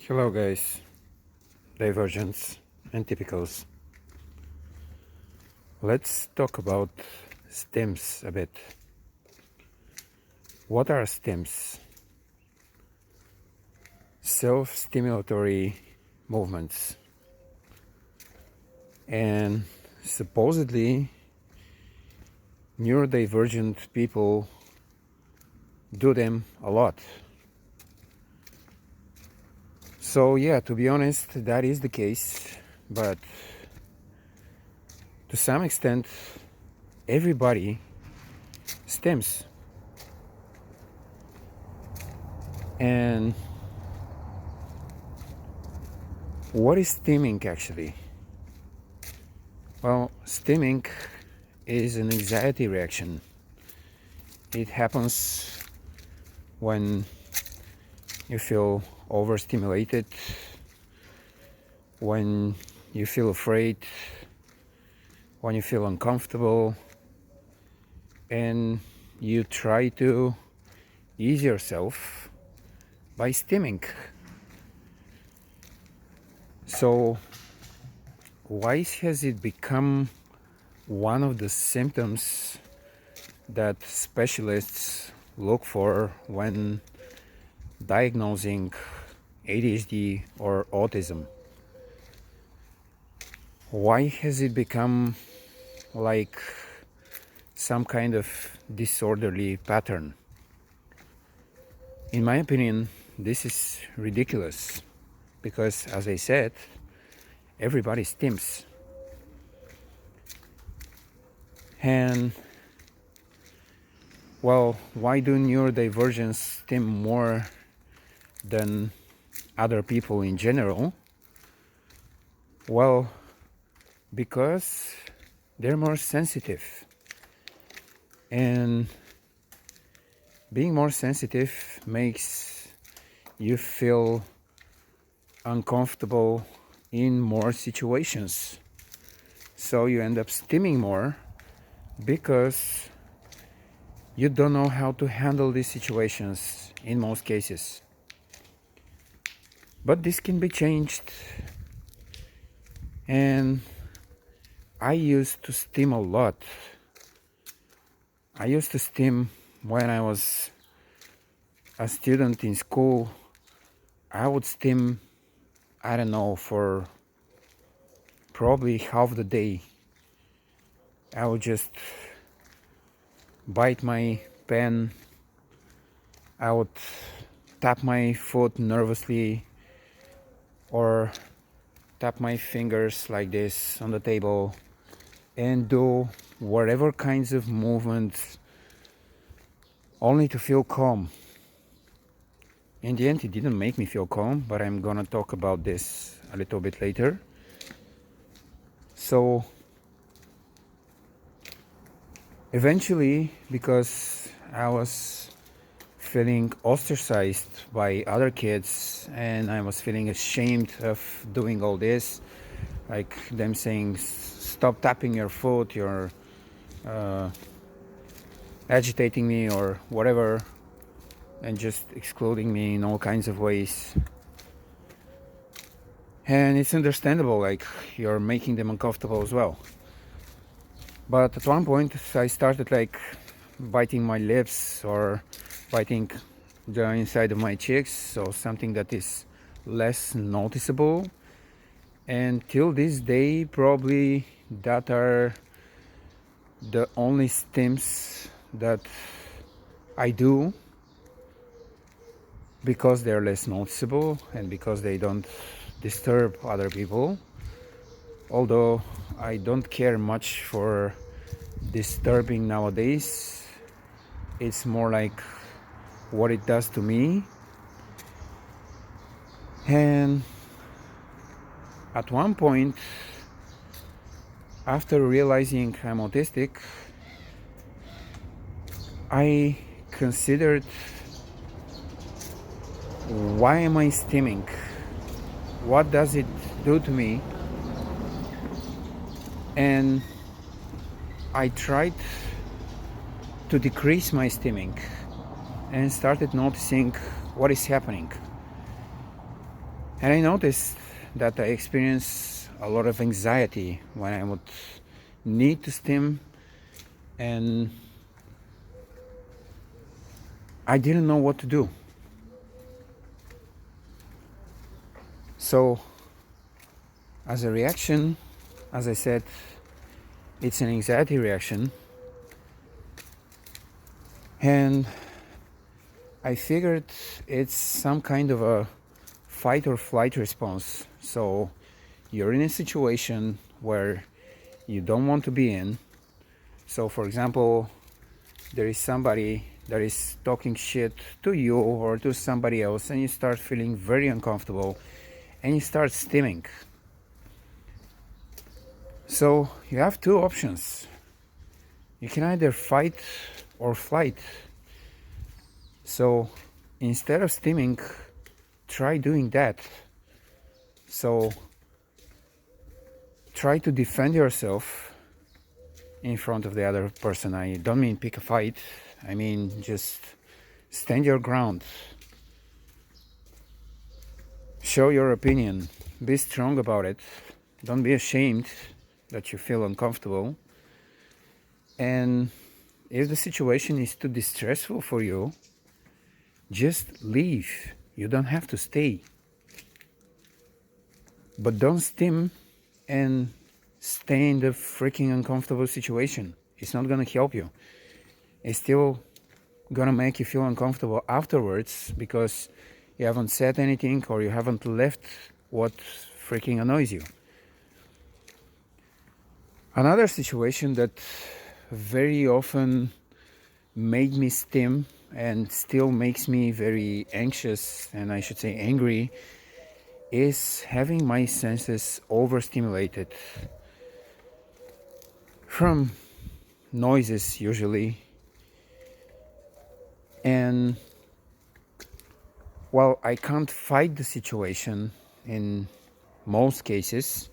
Hello guys, divergents and typicals. Let's talk about stems a bit. What are stems? Self-stimulatory movements. And supposedly neurodivergent people do them a lot. So yeah, to be honest, that is the case, but to some extent everybody stims. And what is stimming actually? Well, stimming is an anxiety reaction. It happens when you feel overstimulated, when you feel afraid, when you feel uncomfortable, and you try to ease yourself by stimming. So why has it become one of the symptoms that specialists look for when diagnosing ADHD or autism? Why has it become like some kind of disorderly pattern? In my opinion, this is ridiculous because, as I said, everybody stims. And well, why do neurodivergents stim more than other people in general? Well, because they're more sensitive, and being more sensitive makes you feel uncomfortable in more situations, so you end up stimming more because you don't know how to handle these situations in most cases. But this can be changed, and I used to stim a lot. I used to stim when I was a student in school. I would stim, I don't know, for probably half the day. I would just bite my pen. I would tap my foot nervously or tap my fingers like this on the table and do whatever kinds of movements only to feel calm. In the end, it didn't make me feel calm, but I'm gonna talk about this a little bit later. So eventually, because I was feeling ostracized by other kids and I was feeling ashamed of doing all this, like them saying, stop tapping your foot, you're agitating me or whatever, and just excluding me in all kinds of ways. And it's understandable, like you're making them uncomfortable as well. But at one point I started like biting my lips or biting the inside of my cheeks, so something that is less noticeable. And till this day, probably that are the only stims that I do, because they're less noticeable and because they don't disturb other people. Although I don't care much for disturbing nowadays, it's more like what it does to me. And at one point, after realizing I'm autistic, I considered, why am I stimming? What does it do to me? And I tried to decrease my stimming and started noticing what is happening. And I noticed that I experience a lot of anxiety when I would need to stim, and I didn't know what to do. So, as a reaction, as I said, it's an anxiety reaction, and I figured it's some kind of a fight or flight response. So, you're in a situation where you don't want to be in. So, for example, there is somebody that is talking shit to you or to somebody else, and you start feeling very uncomfortable and you start stimming. So you have two options. You can either fight or flight. So instead of stimming, try doing that. So try to defend yourself in front of the other person. I don't mean pick a fight, I mean just stand your ground. Show your opinion. Be strong about it. Don't be ashamed that you feel uncomfortable. And if the situation is too distressful for you, just leave. You don't have to stay. But don't stim and stay in the freaking uncomfortable situation. It's not gonna help you. It's still gonna make you feel uncomfortable afterwards because you haven't said anything or you haven't left what freaking annoys you. Another situation that very often made me stim and still makes me very anxious, and I should say angry, is having my senses overstimulated from noises usually. And while I can't fight the situation in most cases,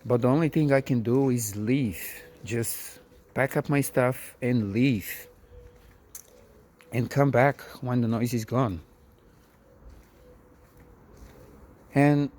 but the only thing I can do is leave. Just pack up my stuff and leave. And come back when the noise is gone. And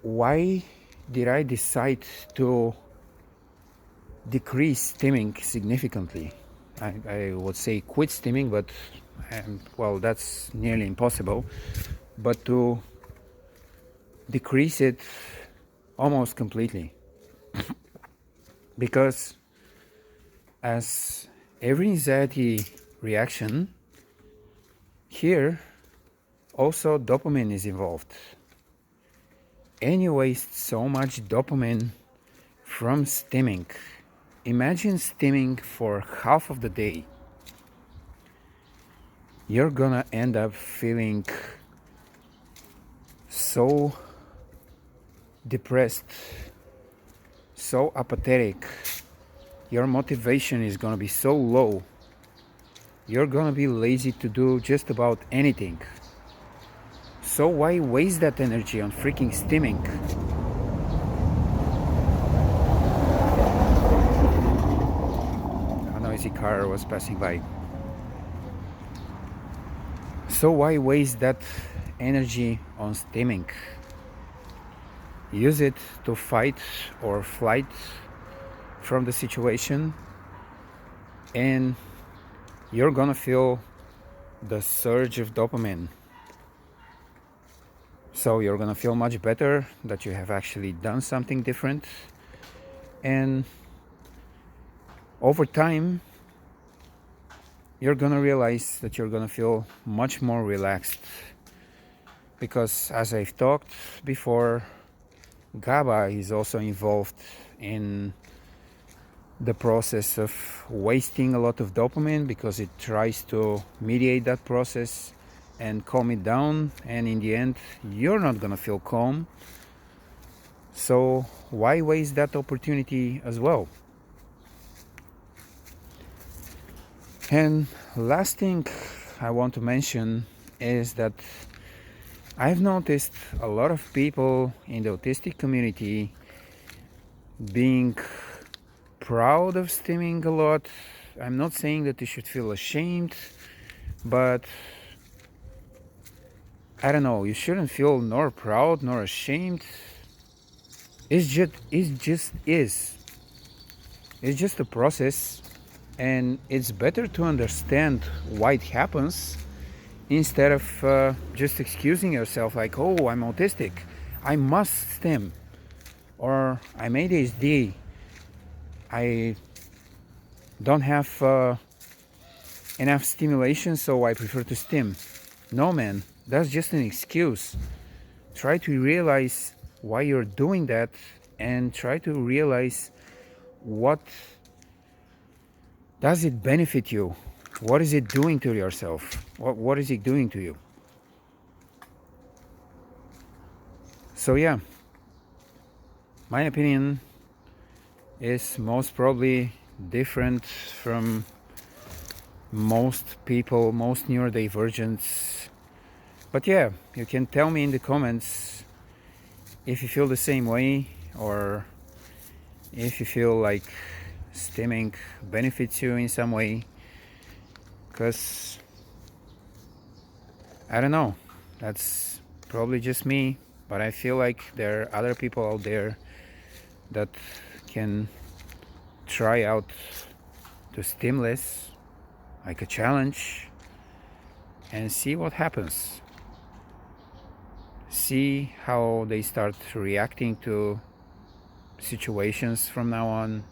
why did I decide to decrease stimming significantly? I would say quit stimming, but well, that's nearly impossible. But to decrease it almost completely. Because as every anxiety reaction, here also dopamine is involved. And you waste so much dopamine from stimming. Imagine stimming for half of the day. You're gonna end up feeling so depressed, so apathetic. Your motivation is gonna be so low. You're gonna be lazy to do just about anything. So why waste that energy on freaking stimming? A noisy car was passing by. So why waste that energy on stimming? Use it to fight or flight from the situation, and you're gonna feel the surge of dopamine. So you're gonna feel much better that you have actually done something different, and over time you're gonna realize that you're gonna feel much more relaxed, because as I've talked before, GABA is also involved in the process of wasting a lot of dopamine, because it tries to mediate that process and calm it down, and in the end you're not gonna feel calm. So why waste that opportunity as well? And last thing I want to mention is that I've noticed a lot of people in the autistic community being proud of stimming a lot. I'm not saying that you should feel ashamed, but I don't know, you shouldn't feel nor proud nor ashamed. It's just it's just a process, and it's better to understand why it happens instead of just excusing yourself like, oh, I'm autistic, I must stim, or I'm ADHD, I don't have enough stimulation, so I prefer to stim. No, man, that's just an excuse. Try to realize why you're doing that, and try to realize what does it benefit you. What is it doing to yourself? What is it doing to you? So yeah, my opinion is most probably different from most people, most neurodivergents. But yeah, you can tell me in the comments if you feel the same way, or if you feel like stimming benefits you in some way. Because I don't know, that's probably just me, but I feel like there are other people out there that can try out to stim less, like a challenge, and see what happens. See how they start reacting to situations from now on,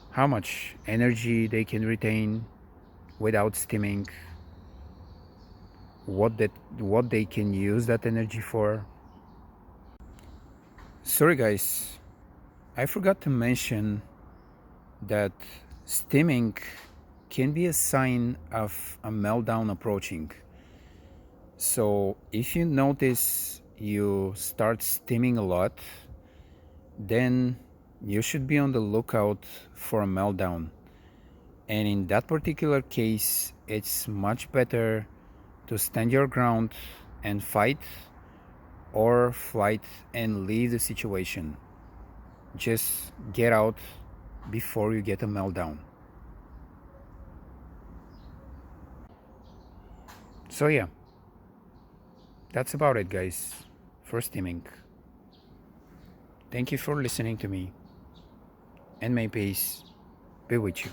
how much energy they can retain without stimming, what they can use that energy for. Sorry guys, I forgot to mention that stimming can be a sign of a meltdown approaching. So if you notice you start stimming a lot, then you should be on the lookout for a meltdown. And in that particular case, it's much better to stand your ground and fight, or flight and leave the situation. Just get out before you get a meltdown. So yeah, that's about it guys for stimming. Thank you for listening to me, and may peace be with you.